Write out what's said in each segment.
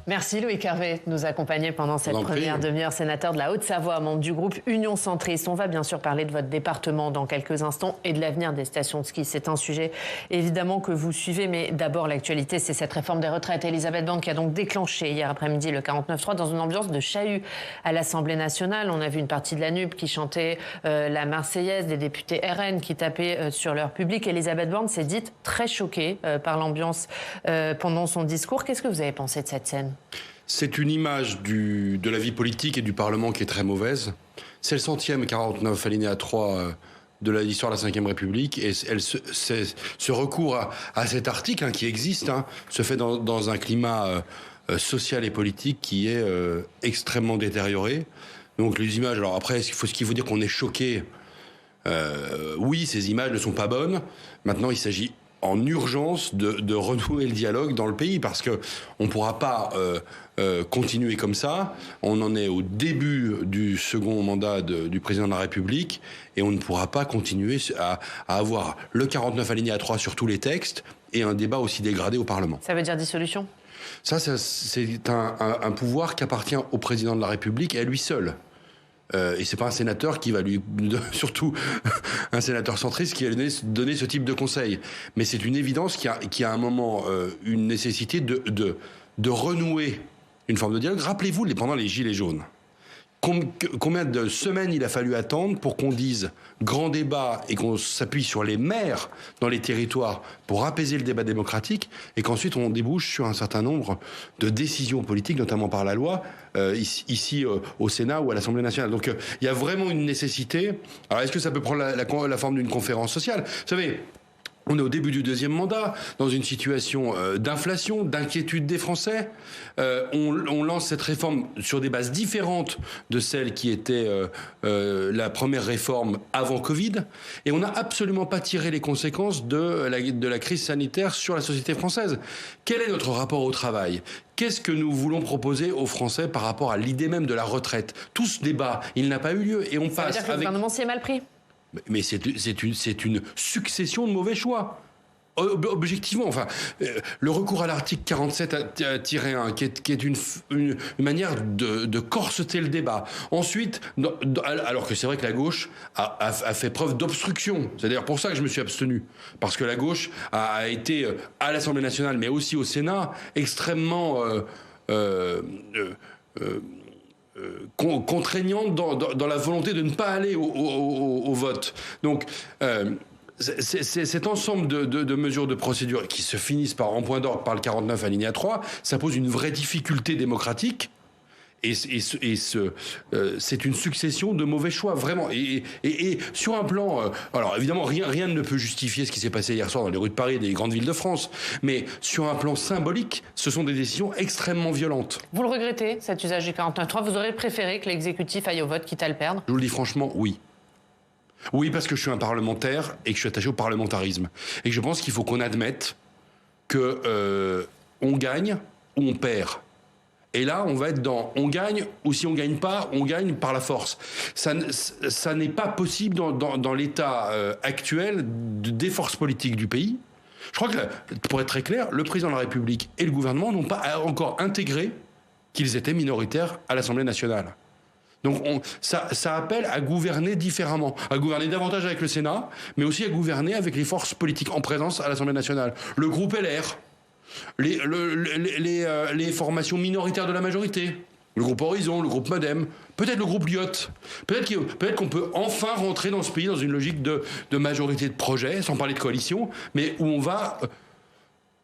Merci Loïc Hervé de nous accompagner pendant cette première demi-heure, sénateur de la Haute-Savoie, membre du groupe Union Centriste. On va bien sûr parler de votre département dans quelques instants et de l'avenir des stations de ski. C'est un sujet évidemment que vous suivez, mais d'abord l'actualité, c'est cette réforme des retraites. Elisabeth Borne qui a donc déclenché hier après-midi le 49.3 dans une ambiance de chahut à l'Assemblée nationale. On a vu une partie de la NUP qui chantait la Marseillaise, des députés RN qui tapaient sur leur public. Elisabeth Borne s'est dite très choquée par l'ambiance pendant son discours. Qu'est-ce que vous avez pensé de cette scène ? C'est une image de la vie politique et du Parlement qui est très mauvaise. C'est le 100e 49 alinéa 3 de l'histoire de la Ve République. Et ce recours à cet article qui existe se fait dans un climat social et politique qui est extrêmement détérioré. Donc les images, alors après, ce qu'il faut dire qu'on est choqué. Oui, ces images ne sont pas bonnes. Maintenant, il s'agit en urgence de renouer le dialogue dans le pays, parce que on pourra pas continuer comme ça. On en est au début du second mandat du président de la République et on ne pourra pas continuer à avoir le 49 alinéa 3 sur tous les textes et un débat aussi dégradé au Parlement. Ça veut dire dissolution ? Ça c'est un pouvoir qui appartient au président de la République et à lui seul. Et c'est pas un sénateur qui va surtout un sénateur centriste qui va lui donner ce type de conseil. Mais c'est une évidence qu'il y a à un moment une nécessité de renouer une forme de dialogue. Rappelez-vous, pendant les Gilets jaunes, combien de semaines il a fallu attendre pour qu'on dise grand débat et qu'on s'appuie sur les maires dans les territoires pour apaiser le débat démocratique, et qu'ensuite on débouche sur un certain nombre de décisions politiques, notamment par la loi, ici au Sénat ou à l'Assemblée nationale. Donc il y a vraiment une nécessité. Alors est-ce que ça peut prendre la forme d'une conférence sociale ? Vous savez, on est au début du deuxième mandat, dans une situation d'inflation, d'inquiétude des Français. On lance cette réforme sur des bases différentes de celle qui était la première réforme avant Covid. Et on n'a absolument pas tiré les conséquences de la crise sanitaire sur la société française. Quel est notre rapport au travail ? Qu'est-ce que nous voulons proposer aux Français par rapport à l'idée même de la retraite ? Tout ce débat, il n'a pas eu lieu. Et on Ça veut dire que le gouvernement s'y est mal pris ? Mais c'est une succession de mauvais choix. Objectivement, enfin, le recours à l'article 47-1, qui est une manière de corseter le débat. Ensuite, alors que c'est vrai que la gauche a fait preuve d'obstruction. C'est d'ailleurs pour ça que je me suis abstenu. Parce que la gauche a été, à l'Assemblée nationale, mais aussi au Sénat, extrêmement contraignante dans la volonté de ne pas aller au vote. Donc, c'est cet ensemble de mesures de procédure qui se finissent en point d'ordre par le 49 alinéa 3, ça pose une vraie difficulté démocratique. Et c'est une succession de mauvais choix, vraiment. Et sur un plan... alors, évidemment, rien ne peut justifier ce qui s'est passé hier soir dans les rues de Paris et des grandes villes de France. Mais sur un plan symbolique, ce sont des décisions extrêmement violentes. Vous le regrettez, cet usage du 49.3 ? Vous auriez préféré que l'exécutif aille au vote, quitte à le perdre ? Je vous le dis franchement, oui. Oui, parce que je suis un parlementaire et que je suis attaché au parlementarisme. Et que je pense qu'il faut qu'on admette que on gagne ou on perd. Et là, on va être on gagne, ou si on gagne pas, on gagne par la force. Ça n'est pas possible dans l'état actuel des forces politiques du pays. Je crois que, pour être très clair, le président de la République et le gouvernement n'ont pas encore intégré qu'ils étaient minoritaires à l'Assemblée nationale. Donc ça appelle à gouverner différemment, à gouverner davantage avec le Sénat, mais aussi à gouverner avec les forces politiques en présence à l'Assemblée nationale. Le groupe LR, les formations minoritaires de la majorité, le groupe Horizon, le groupe Modem, peut-être le groupe Lyot. Peut-être qu'on peut enfin rentrer dans ce pays dans une logique de majorité de projet, sans parler de coalition, mais où on va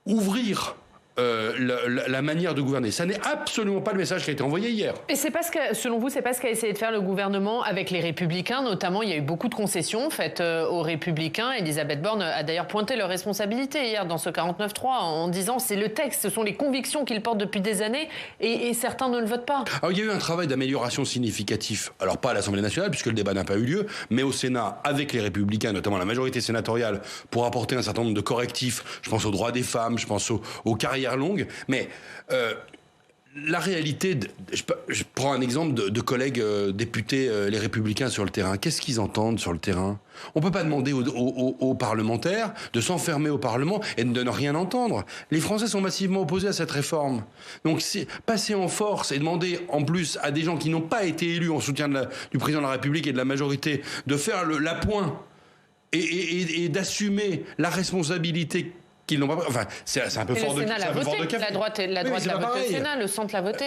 ouvrir la manière de gouverner. Ça n'est absolument pas le message qui a été envoyé hier. Et c'est pas selon vous, c'est pas ce qu'a essayé de faire le gouvernement avec les Républicains, notamment. Il y a eu beaucoup de concessions faites aux Républicains. Elisabeth Borne a d'ailleurs pointé leur responsabilité hier dans ce 49.3 en disant c'est le texte, ce sont les convictions qu'ils portent depuis des années et certains ne le votent pas. Alors il y a eu un travail d'amélioration significatif. Alors pas à l'Assemblée nationale puisque le débat n'a pas eu lieu, mais au Sénat avec les Républicains, notamment la majorité sénatoriale, pour apporter un certain nombre de correctifs. Je pense aux droits des femmes, je pense aux carrières longues, mais La réalité, je prends un exemple de collègues députés, les Républicains sur le terrain. Qu'est-ce qu'ils entendent sur le terrain? On ne peut pas demander aux parlementaires de s'enfermer au Parlement et de ne rien entendre. Les Français sont massivement opposés à cette réforme. Donc passer en force et demander en plus à des gens qui n'ont pas été élus en soutien du président de la République et de la majorité de faire l'appoint et d'assumer la responsabilité qu'ils n'ont pas. Enfin, c'est un peu fort de café. La droite l'a voté au Sénat, le centre l'a voté.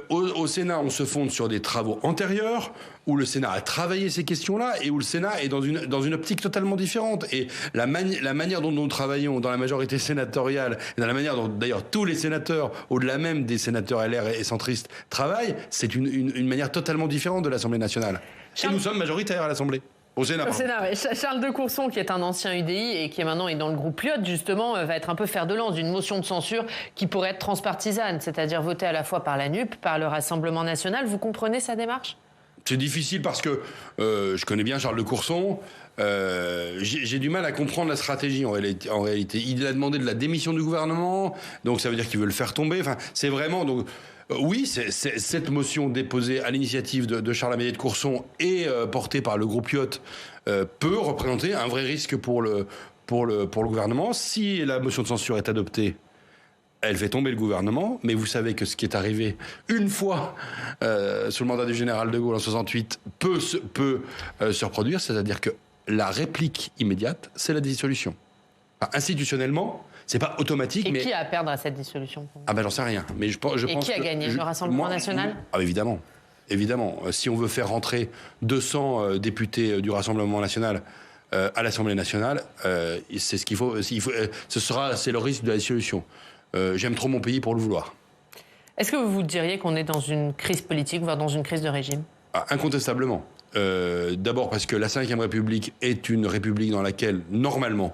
Au Sénat, on se fonde sur des travaux antérieurs, où le Sénat a travaillé ces questions-là, et où le Sénat est dans une optique totalement différente. Et la manière dont nous travaillons dans la majorité sénatoriale, et dans la manière dont d'ailleurs tous les sénateurs, au-delà même des sénateurs LR et centristes, travaillent, c'est une manière totalement différente de l'Assemblée nationale. Et nous sommes majoritaires à l'Assemblée. Au Sénat, oui. Charles de Courson, qui est un ancien UDI et qui est maintenant dans le groupe Lyot, justement, va être un peu fer de lance d'une motion de censure qui pourrait être transpartisane, c'est-à-dire votée à la fois par la NUP, par le Rassemblement national. Vous comprenez sa démarche? C'est difficile parce que je connais bien Charles de Courson. J'ai du mal à comprendre la stratégie en réalité. Il a demandé de la démission du gouvernement, donc ça veut dire qu'il veut le faire tomber. Enfin, c'est vraiment... Donc, oui, cette motion déposée à l'initiative de Charles Amédée de Courson et portée par le groupe Lyot peut représenter un vrai risque pour le gouvernement. Si la motion de censure est adoptée, elle fait tomber le gouvernement, mais vous savez que ce qui est arrivé une fois sous le mandat du général de Gaulle en 68 peut se reproduire, c'est-à-dire que la réplique immédiate, c'est la dissolution. Enfin, institutionnellement, c'est pas automatique. Et qui a à perdre à cette dissolution? Ah ben j'en sais rien. Mais je pense qui a gagné? Le Rassemblement national? Ah évidemment. Évidemment. Si on veut faire rentrer 200 députés du Rassemblement national à l'Assemblée nationale, c'est ce qu'il faut. C'est le risque de la dissolution. J'aime trop mon pays pour le vouloir. Est-ce que vous diriez qu'on est dans une crise politique, voire dans une crise de régime? Incontestablement. D'abord parce que la Ve République est une république dans laquelle, normalement,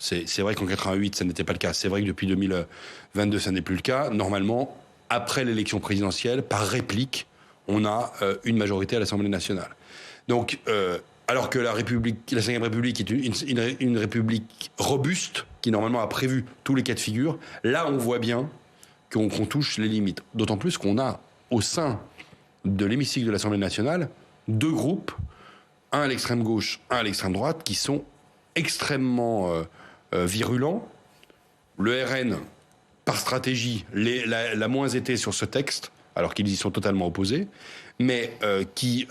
c'est vrai qu'en 88, ça n'était pas le cas. C'est vrai que depuis 2022, ça n'est plus le cas. Normalement, après l'élection présidentielle, par réplique, on a une majorité à l'Assemblée nationale. Donc, alors que la Ve République est une république robuste, qui normalement a prévu tous les cas de figure, là, on voit bien qu'on touche les limites. D'autant plus qu'on a, au sein de l'hémicycle de l'Assemblée nationale, deux groupes, un à l'extrême gauche, un à l'extrême droite, qui sont extrêmement virulents. Le RN, par stratégie, l'a moins été sur ce texte, alors qu'ils y sont totalement opposés, mais qui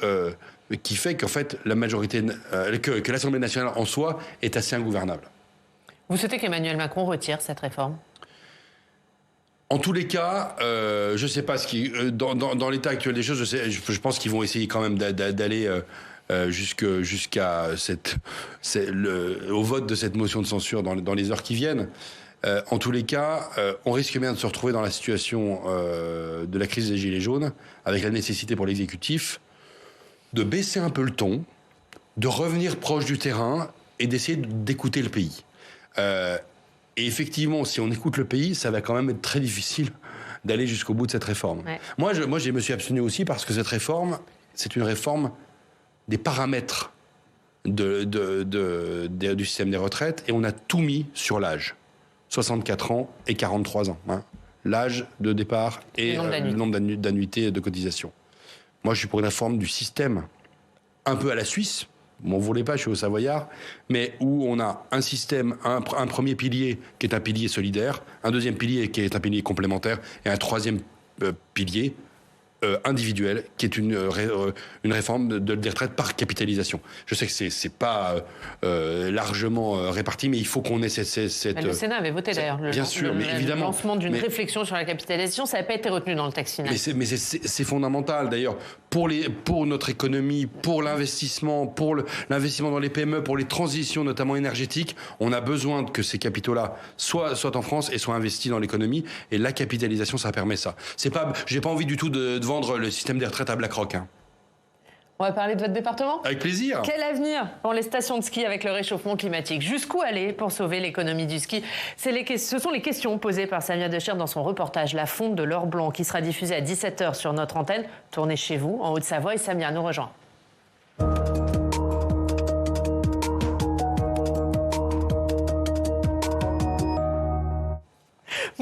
fait qu'en fait, la majorité, que l'Assemblée nationale en soi est assez ingouvernable. Vous souhaitez qu'Emmanuel Macron retire cette réforme? En tous les cas, je ne sais pas dans l'état actuel des choses. Je pense qu'ils vont essayer quand même d'aller jusqu'à au vote de cette motion de censure dans les heures qui viennent. En tous les cas, on risque bien de se retrouver dans la situation de la crise des Gilets jaunes, avec la nécessité pour l'exécutif de baisser un peu le ton, de revenir proche du terrain et d'essayer d'écouter le pays. Et effectivement, si on écoute le pays, ça va quand même être très difficile d'aller jusqu'au bout de cette réforme. Ouais. Moi, je me suis abstenu aussi parce que cette réforme, c'est une réforme des paramètres du système des retraites, et on a tout mis sur l'âge. 64 ans et 43 ans. Hein. L'âge de départ et le nombre d'annuités de cotisation. Moi, je suis pour une réforme du système, un peu à la Suisse. Bon, vous ne voulez pas, je suis au Savoyard, mais où on a un système, un premier pilier qui est un pilier solidaire, un deuxième pilier qui est un pilier complémentaire, et un troisième pilier individuel, qui est une réforme des retraites par capitalisation. Je sais que c'est pas largement réparti, mais il faut qu'on ait cette le Sénat avait voté d'ailleurs le lancement d'une réflexion sur la capitalisation. Ça n'a pas été retenu dans le texte final. Mais c'est fondamental d'ailleurs pour notre économie, pour l'investissement, l'investissement dans les PME, pour les transitions notamment énergétiques. On a besoin que ces capitaux-là soient en France et soient investis dans l'économie, et la capitalisation, ça permet ça. J'ai pas envie du tout de vendre le système des retraites à BlackRock. Hein. On va parler de votre département ? Avec plaisir. Quel avenir pour les stations de ski avec le réchauffement climatique ? Jusqu'où aller pour sauver l'économie du ski ? Ce sont les questions posées par Samia Dechir dans son reportage La fonte de l'or blanc, qui sera diffusé à 17h sur notre antenne. Tournez chez vous, en Haute-Savoie, et Samia nous rejoint.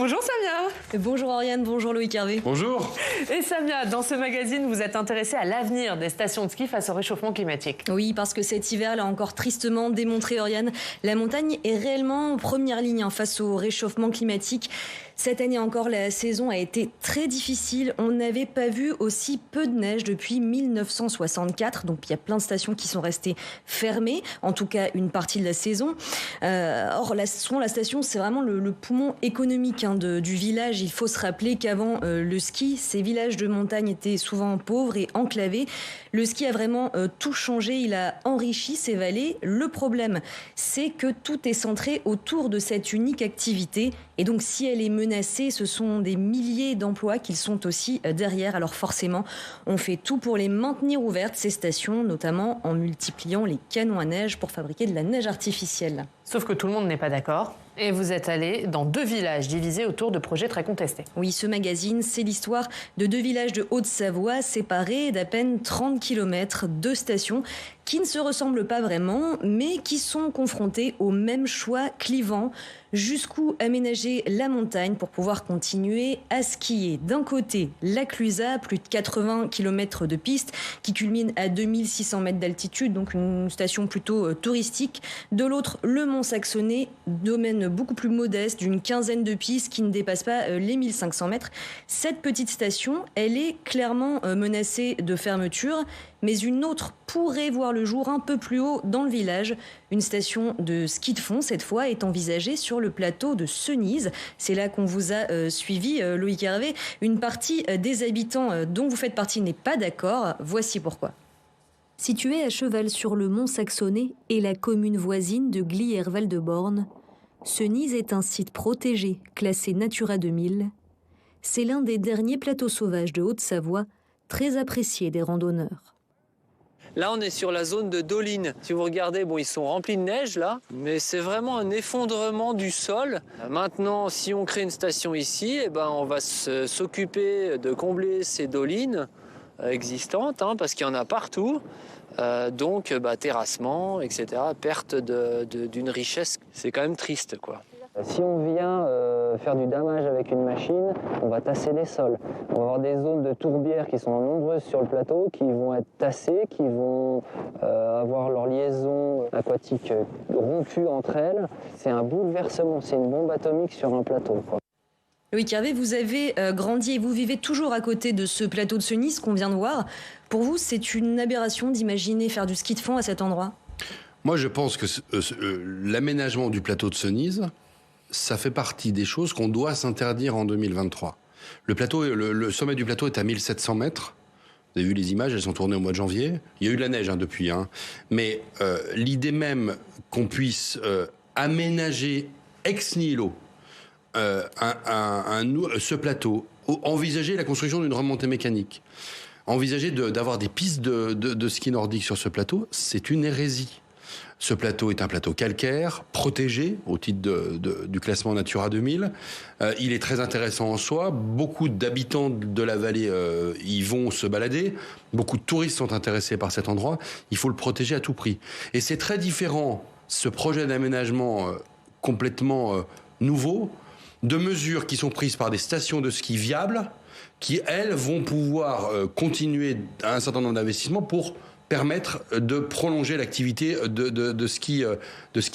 Bonjour Samia. Bonjour Oriane, bonjour Loïc Hervé. Bonjour. Et Samia, dans ce magazine, vous êtes intéressée à l'avenir des stations de ski face au réchauffement climatique. Oui, parce que cet hiver l'a encore tristement démontré, Oriane. La montagne est réellement en première ligne face au réchauffement climatique. Cette année encore, la saison a été très difficile. On n'avait pas vu aussi peu de neige depuis 1964. Donc il y a plein de stations qui sont restées fermées, en tout cas une partie de la saison. Or, souvent la station, c'est vraiment le poumon économique du village. Il faut se rappeler qu'avant le ski, ces villages de montagne étaient souvent pauvres et enclavés. Le ski a vraiment tout changé. Il a enrichi ces vallées. Le problème, c'est que tout est centré autour de cette unique activité. Et donc, si elle est menacée, ce sont des milliers d'emplois qui sont aussi derrière. Alors forcément, on fait tout pour les maintenir ouvertes, ces stations, notamment en multipliant les canons à neige pour fabriquer de la neige artificielle. Sauf que tout le monde n'est pas d'accord. Et vous êtes allé dans 2 villages divisés autour de projets très contestés. Oui, ce magazine, c'est l'histoire de 2 villages de Haute-Savoie séparés d'à peine 30 km, 2 stations qui ne se ressemblent pas vraiment, mais qui sont confrontés au même choix clivant. Jusqu'où aménager la montagne pour pouvoir continuer à skier. D'un côté, la Clusa, plus de 80 km de piste qui culmine à 2600 mètres d'altitude, donc une station plutôt touristique. De l'autre, le Mont-Saxonnet, domaine beaucoup plus modeste d'une quinzaine de pistes qui ne dépasse pas les 1500 mètres. Cette petite station, elle est clairement menacée de fermeture, mais une autre pourrait voir le jour un peu plus haut dans le village. Une station de ski de fond, cette fois, est envisagée sur le plateau de Cenise. C'est là qu'on vous a suivi, Loïc Hervé. Une partie des habitants dont vous faites partie n'est pas d'accord. Voici pourquoi. Située à cheval sur le Mont-Saxonnet et la commune voisine de Glières-Val-de-Born, Cenise est un site protégé, classé Natura 2000. C'est l'un des derniers plateaux sauvages de Haute-Savoie, très apprécié des randonneurs. Là, on est sur la zone de Dolines. Si vous regardez, bon, ils sont remplis de neige, là, mais c'est vraiment un effondrement du sol. Maintenant, si on crée une station ici, eh ben, on va s'occuper de combler ces dolines existantes, parce qu'il y en a partout. Donc, terrassement, etc., perte d'une richesse. C'est quand même triste, quoi. Si on vient faire du damage avec une machine, on va tasser les sols. On va avoir des zones de tourbières qui sont nombreuses sur le plateau, qui vont être tassées, qui vont avoir leur liaison aquatique rompue entre elles. C'est un bouleversement, c'est une bombe atomique sur un plateau, quoi. Loïc Hervé, vous avez grandi et vous vivez toujours à côté de ce plateau de Cenise qu'on vient de voir. Pour vous, c'est une aberration d'imaginer faire du ski de fond à cet endroit ? Moi, je pense que l'aménagement du plateau de Cenise, ça fait partie des choses qu'on doit s'interdire en 2023. Le sommet du plateau est à 1700 mètres. Vous avez vu les images, elles sont tournées au mois de janvier. Il y a eu de la neige depuis. Mais l'idée même qu'on puisse aménager ex nihilo ce plateau, envisager la construction d'une remontée mécanique, envisager d'avoir des pistes de ski nordique sur ce plateau, c'est une hérésie. Ce plateau est un plateau calcaire, protégé au titre du classement Natura 2000. Il est très intéressant en soi. Beaucoup d'habitants de la vallée y vont se balader. Beaucoup de touristes sont intéressés par cet endroit. Il faut le protéger à tout prix. Et c'est très différent, ce projet d'aménagement complètement nouveau, de mesures qui sont prises par des stations de ski viables, qui, elles, vont pouvoir continuer un certain nombre d'investissements pour permettre de prolonger l'activité de ski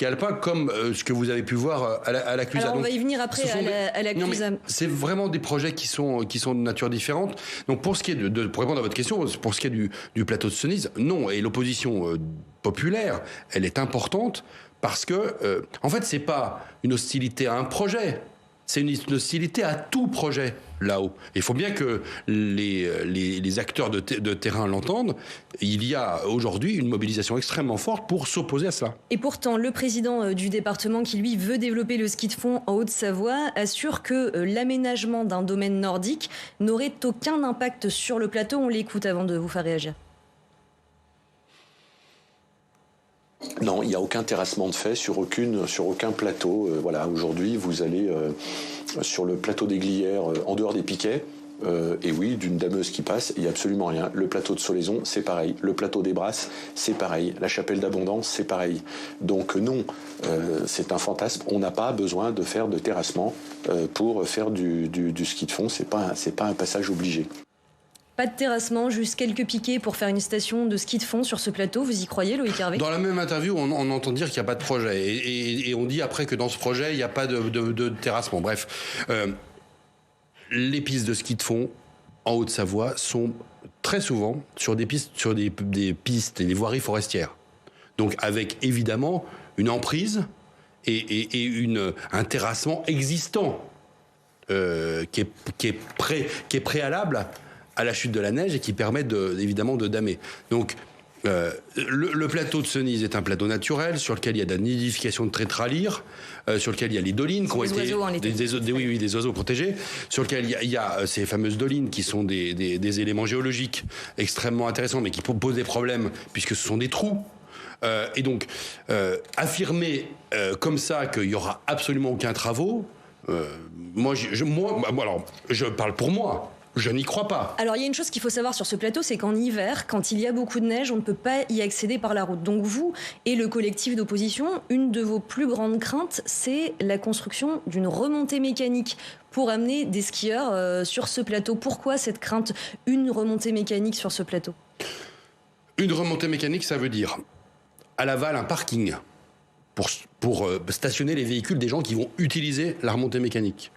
alpin, comme ce que vous avez pu voir à la Clusa. Alors on va y venir après à la Clusa. C'est vraiment des projets qui sont de nature différente. Donc pour ce qui est pour répondre à votre question, pour ce qui est du plateau de Cenise, non. Et l'opposition populaire, elle est importante parce que, en fait, c'est pas une hostilité à un projet. C'est une hostilité à tout projet là-haut. Il faut bien que les acteurs de terrain l'entendent. Il y a aujourd'hui une mobilisation extrêmement forte pour s'opposer à cela. Et pourtant, le président du département qui, lui, veut développer le ski de fond en Haute-Savoie assure que l'aménagement d'un domaine nordique n'aurait aucun impact sur le plateau. On l'écoute avant de vous faire réagir. Non, il n'y a aucun terrassement de fait sur aucun plateau. Aujourd'hui, vous allez sur le plateau des Glières, en dehors des piquets, Et oui, d'une dameuse qui passe, il n'y a absolument rien. Le plateau de Solaison, c'est pareil. Le plateau des Brasses, c'est pareil. La chapelle d'Abondance, c'est pareil. Donc non, c'est un fantasme. On n'a pas besoin de faire de terrassement pour faire du ski de fond. C'est pas un passage obligé. Pas de terrassement, juste quelques piquets pour faire une station de ski de fond sur ce plateau. Vous y croyez, Loïc Hervé ? Dans la même interview, on entend dire qu'il n'y a pas de projet. Et on dit après que dans ce projet, il n'y a pas de terrassement. Bref. Les pistes de ski de fond en Haute-Savoie sont très souvent sur des pistes et des voiries forestières. Donc avec évidemment une emprise et un terrassement existant qui est préalable à la chute de la neige et qui permet évidemment de damer. Donc le plateau de Cenise est un plateau naturel sur lequel il y a de la nidification de tétralyres, sur lequel il y a les dolines qui ont été des oiseaux protégés, sur lequel il y a ces fameuses dolines qui sont des éléments géologiques extrêmement intéressants mais qui posent des problèmes puisque ce sont des trous. Et donc affirmer comme ça qu'il y aura absolument aucun travaux, moi je parle pour moi. Je n'y crois pas. Alors, il y a une chose qu'il faut savoir sur ce plateau, c'est qu'en hiver, quand il y a beaucoup de neige, on ne peut pas y accéder par la route. Donc vous et le collectif d'opposition, une de vos plus grandes craintes, c'est la construction d'une remontée mécanique pour amener des skieurs sur ce plateau. Pourquoi cette crainte, une remontée mécanique sur ce plateau ? Une remontée mécanique, ça veut dire à l'aval un parking pour stationner les véhicules des gens qui vont utiliser la remontée mécanique.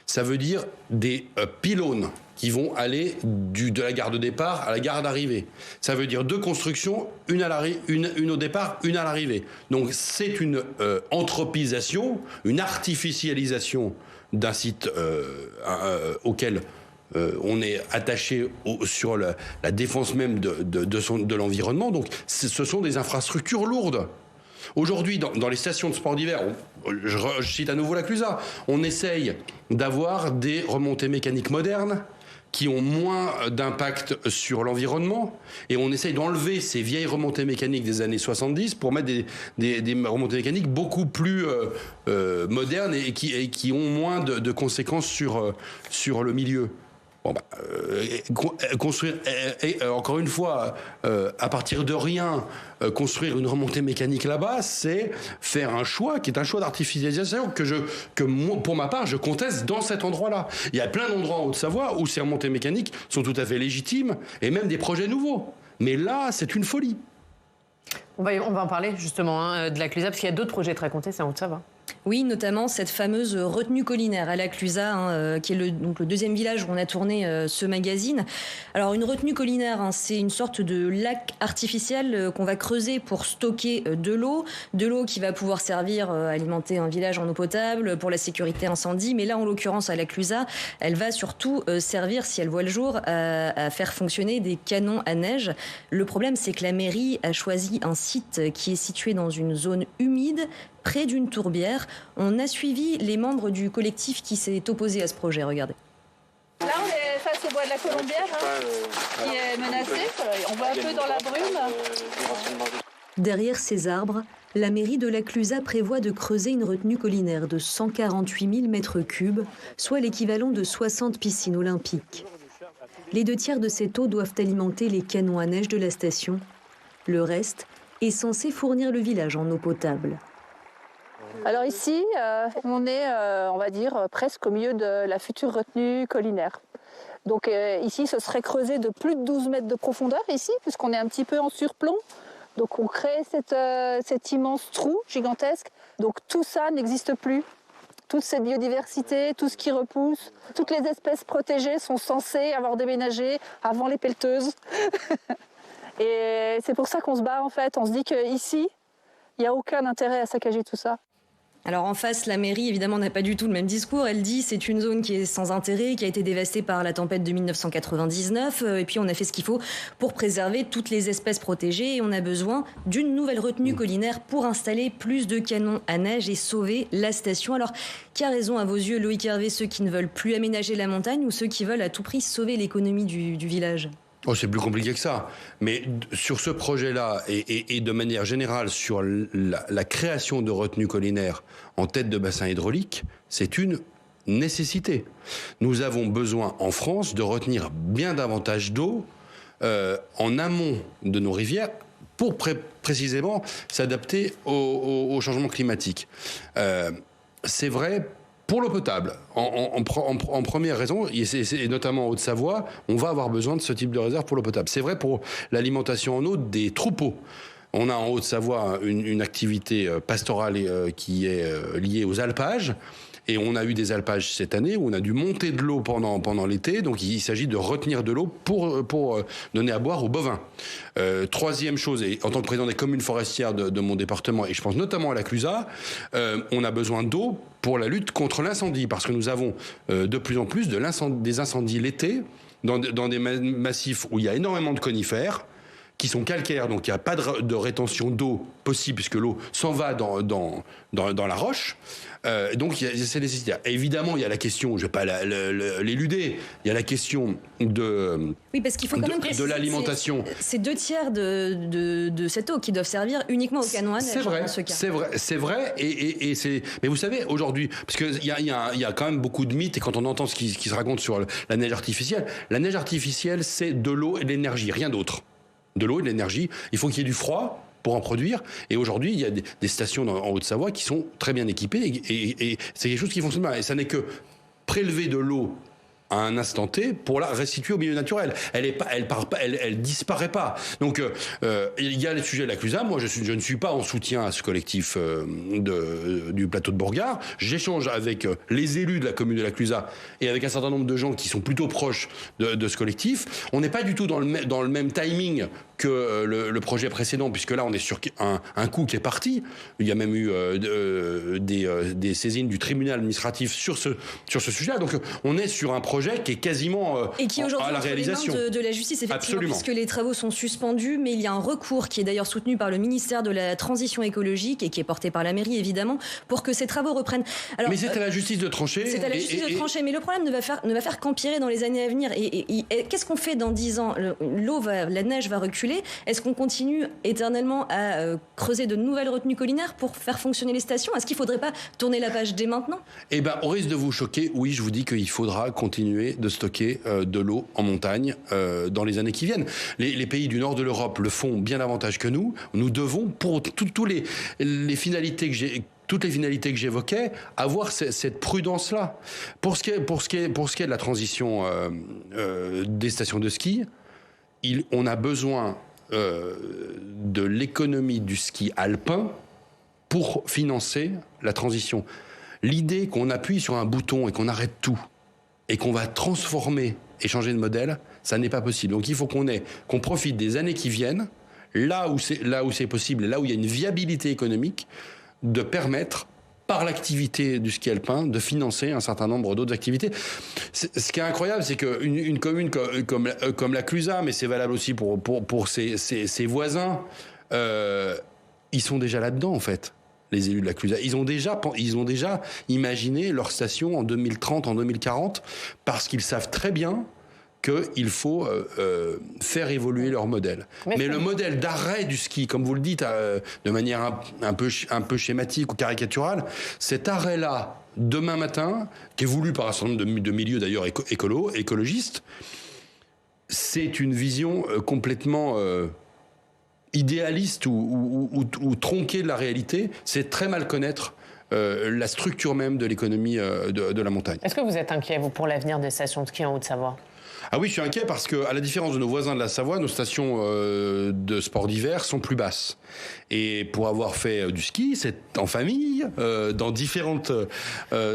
Ça veut dire des pylônes qui vont aller de la gare de départ à la gare d'arrivée. Ça veut dire 2 constructions, une au départ, une à l'arrivée. Donc c'est une anthropisation, une artificialisation d'un site auquel on est attaché sur la défense même de l'environnement. Donc ce sont des infrastructures lourdes. Aujourd'hui, dans les stations de sport d'hiver, je cite à nouveau la Clusa, on essaye d'avoir des remontées mécaniques modernes qui ont moins d'impact sur l'environnement, et on essaye d'enlever ces vieilles remontées mécaniques des années 70 pour mettre des remontées mécaniques beaucoup plus modernes et qui ont moins de conséquences sur le milieu. Bon, construire, encore une fois, à partir de rien, construire une remontée mécanique là-bas, c'est faire un choix qui est un choix d'artificialisation que moi, pour ma part, je conteste dans cet endroit-là. Il y a plein d'endroits en Haute-Savoie où ces remontées mécaniques sont tout à fait légitimes et même des projets nouveaux. Mais là, c'est une folie. On va en parler justement de la Clusa, parce qu'il y a d'autres projets très comptés, c'est en Haute-Savoie. Oui, notamment cette fameuse retenue collinaire à la Clusa, qui est le deuxième village où on a tourné ce magazine. Alors une retenue collinaire, c'est une sorte de lac artificiel qu'on va creuser pour stocker de l'eau qui va pouvoir servir à alimenter un village en eau potable, pour la sécurité incendie. Mais là, en l'occurrence, à la Clusa, elle va surtout servir, si elle voit le jour, à faire fonctionner des canons à neige. Le problème, c'est que la mairie a choisi un site qui est situé dans une zone humide, près d'une tourbière. On a suivi les membres du collectif qui s'est opposé à ce projet. Regardez. Là, on est face au bois de la Colombière, qui est menacé. On voit un peu dans la brume. Derrière ces arbres, la mairie de la Clusa prévoit de creuser une retenue collinaire de 148 000 mètres cubes, soit l'équivalent de 60 piscines olympiques. Les 2 tiers de cette eau doivent alimenter les canons à neige de la station. Le reste est censé fournir le village en eau potable. Alors ici, on est, on va dire, presque au milieu de la future retenue collinaire. Donc ici, ce serait creusé de plus de 12 mètres de profondeur ici, puisqu'on est un petit peu en surplomb. Donc on crée cet immense trou gigantesque. Donc tout ça n'existe plus. Toute cette biodiversité, tout ce qui repousse, toutes les espèces protégées sont censées avoir déménagé avant les pelleteuses. Et c'est pour ça qu'on se bat en fait. On se dit qu'ici, il n'y a aucun intérêt à saccager tout ça. Alors en face, la mairie, évidemment, n'a pas du tout le même discours. Elle dit c'est une zone qui est sans intérêt, qui a été dévastée par la tempête de 1999. Et puis on a fait ce qu'il faut pour préserver toutes les espèces protégées. Et on a besoin d'une nouvelle retenue collinaire pour installer plus de canons à neige et sauver la station. Alors, qui a raison à vos yeux, Loïc Hervé, ceux qui ne veulent plus aménager la montagne ou ceux qui veulent à tout prix sauver l'économie du village ? Oh, c'est plus compliqué que ça. Mais sur ce projet-là, et de manière générale sur la création de retenues collinaires en tête de bassin hydraulique, c'est une nécessité. Nous avons besoin en France de retenir bien davantage d'eau en amont de nos rivières pour précisément s'adapter au changement climatique. C'est vrai pour l'eau potable. En première raison, et notamment en Haute-Savoie, on va avoir besoin de ce type de réserve pour l'eau potable. C'est vrai pour l'alimentation en eau des troupeaux. On a en Haute-Savoie une activité pastorale qui est liée aux alpages. Et on a eu des alpages cette année où on a dû monter de l'eau pendant l'été. Donc il s'agit de retenir de l'eau pour donner à boire aux bovins. Troisième chose, et en tant que président des communes forestières de mon département, et je pense notamment à la Clusaz, on a besoin d'eau pour la lutte contre l'incendie. Parce que nous avons de plus en plus des incendies l'été dans des massifs où il y a énormément de conifères, qui sont calcaires, donc il n'y a pas de rétention d'eau possible, puisque l'eau s'en va dans la roche. Donc il y a ces nécessités. Évidemment, il y a la question, je ne vais pas l'éluder, il y a la question oui, parce qu'il faut quand même de l'alimentation. C'est 2/3 de cette eau qui doivent servir uniquement au canon à neige. C'est vrai, dans ce cas. c'est vrai, et c'est. Mais vous savez, aujourd'hui, parce qu'il y a quand même beaucoup de mythes, et quand on entend ce qui se raconte sur la neige artificielle, c'est de l'eau et de l'énergie, rien d'autre. De l'eau et de l'énergie. Il faut qu'il y ait du froid pour en produire. Et aujourd'hui, il y a des stations en Haute-Savoie qui sont très bien équipées et c'est quelque chose qui fonctionne bien. Et ça n'est que prélever de l'eau à un instant T pour la restituer au milieu naturel. Elle disparaît pas. Donc il y a le sujet de la Clusaz. Moi, je ne suis pas en soutien à ce collectif du plateau de Bourgard. J'échange avec les élus de la commune de la Clusaz et avec un certain nombre de gens qui sont plutôt proches de ce collectif. On n'est pas du tout dans le même timing que le projet précédent, puisque là, on est sur un coup qui est parti. Il y a même eu des saisines du tribunal administratif sur ce sujet-là. Donc, on est sur un projet qui est quasiment et qui aujourd'hui à la réalisation de la justice, effectivement, absolument, puisque les travaux sont suspendus, mais il y a un recours qui est d'ailleurs soutenu par le ministère de la Transition écologique et qui est porté par la mairie, évidemment, pour que ces travaux reprennent. Alors, mais c'est à la justice de trancher. C'est à la justice de trancher, mais le problème ne va faire qu'empirer dans les années à venir. Et qu'est-ce qu'on fait dans 10 ans ? La neige va reculer. Est-ce qu'on continue éternellement à creuser de nouvelles retenues collinaires pour faire fonctionner les stations ? Est-ce qu'il ne faudrait pas tourner la page dès maintenant ? Eh bien, au risque de vous choquer, oui, je vous dis qu'il faudra continuer de stocker de l'eau en montagne dans les années qui viennent. Les pays du nord de l'Europe le font bien davantage que nous. Nous devons, pour toutes les finalités que j'évoquais, avoir cette prudence-là. Pour ce qui est de la transition des stations de ski, on a besoin de l'économie du ski alpin pour financer la transition. L'idée qu'on appuie sur un bouton et qu'on arrête tout et qu'on va transformer et changer de modèle, ça n'est pas possible. Donc il faut qu'on profite des années qui viennent, là où c'est possible, et là où il y a une viabilité économique, de permettre, par l'activité du ski alpin, de financer un certain nombre d'autres activités. Ce qui est incroyable, c'est qu'une commune comme la Clusaz, mais c'est valable aussi pour ses voisins, ils sont déjà là-dedans, en fait. Les élus de la Clusaz, ils ont déjà imaginé leur station en 2030, en 2040, parce qu'ils savent très bien qu'il faut faire évoluer leur modèle. Mais le modèle d'arrêt du ski, comme vous le dites, de manière un peu schématique ou caricaturale, cet arrêt-là, demain matin, qui est voulu par un certain nombre de milieux d'ailleurs écologistes, c'est une vision complètement idéaliste ou tronquée de la réalité. C'est très mal connaître la structure même de l'économie de la montagne. Est-ce que vous êtes inquiet, vous, pour l'avenir des stations de ski en Haute-Savoie ? Ah oui, je suis inquiet parce que, à la différence de nos voisins de la Savoie, nos stations de sport d'hiver sont plus basses. Et pour avoir fait du ski, c'est en famille, dans différentes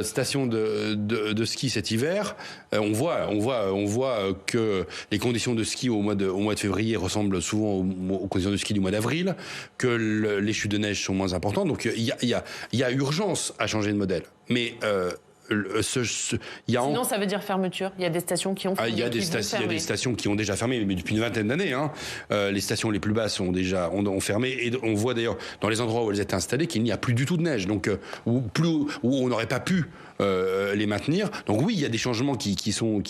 stations de ski cet hiver, on voit que les conditions de ski au mois de février ressemblent souvent aux conditions de ski du mois d'avril, que les chutes de neige sont moins importantes. Donc il y a urgence à changer de modèle. Mais sinon, ça veut dire fermeture. Il y a des stations qui ont fermé. Il y a des stations qui ont déjà fermé, mais depuis une vingtaine d'années. Les stations les plus basses ont fermé. Et on voit d'ailleurs, dans les endroits où elles étaient installées, qu'il n'y a plus du tout de neige. Donc, où on n'aurait pas pu les maintenir. Donc oui, il y a des changements qui sont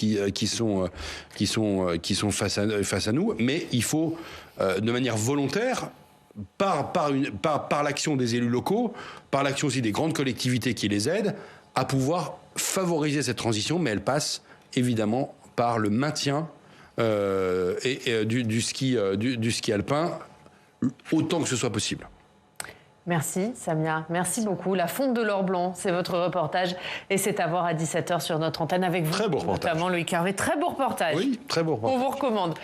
face à nous. Mais il faut, de manière volontaire, par l'action des élus locaux, par l'action aussi des grandes collectivités qui les aident, à pouvoir favoriser cette transition, mais elle passe évidemment par le maintien du ski alpin autant que ce soit possible. Merci Samia, merci beaucoup. La fonte de l'or blanc, c'est votre reportage et c'est à voir à 17h sur notre antenne avec vous. Très beau reportage. Notamment Loïc Hervé, très beau reportage. Oui, très beau reportage. On vous recommande.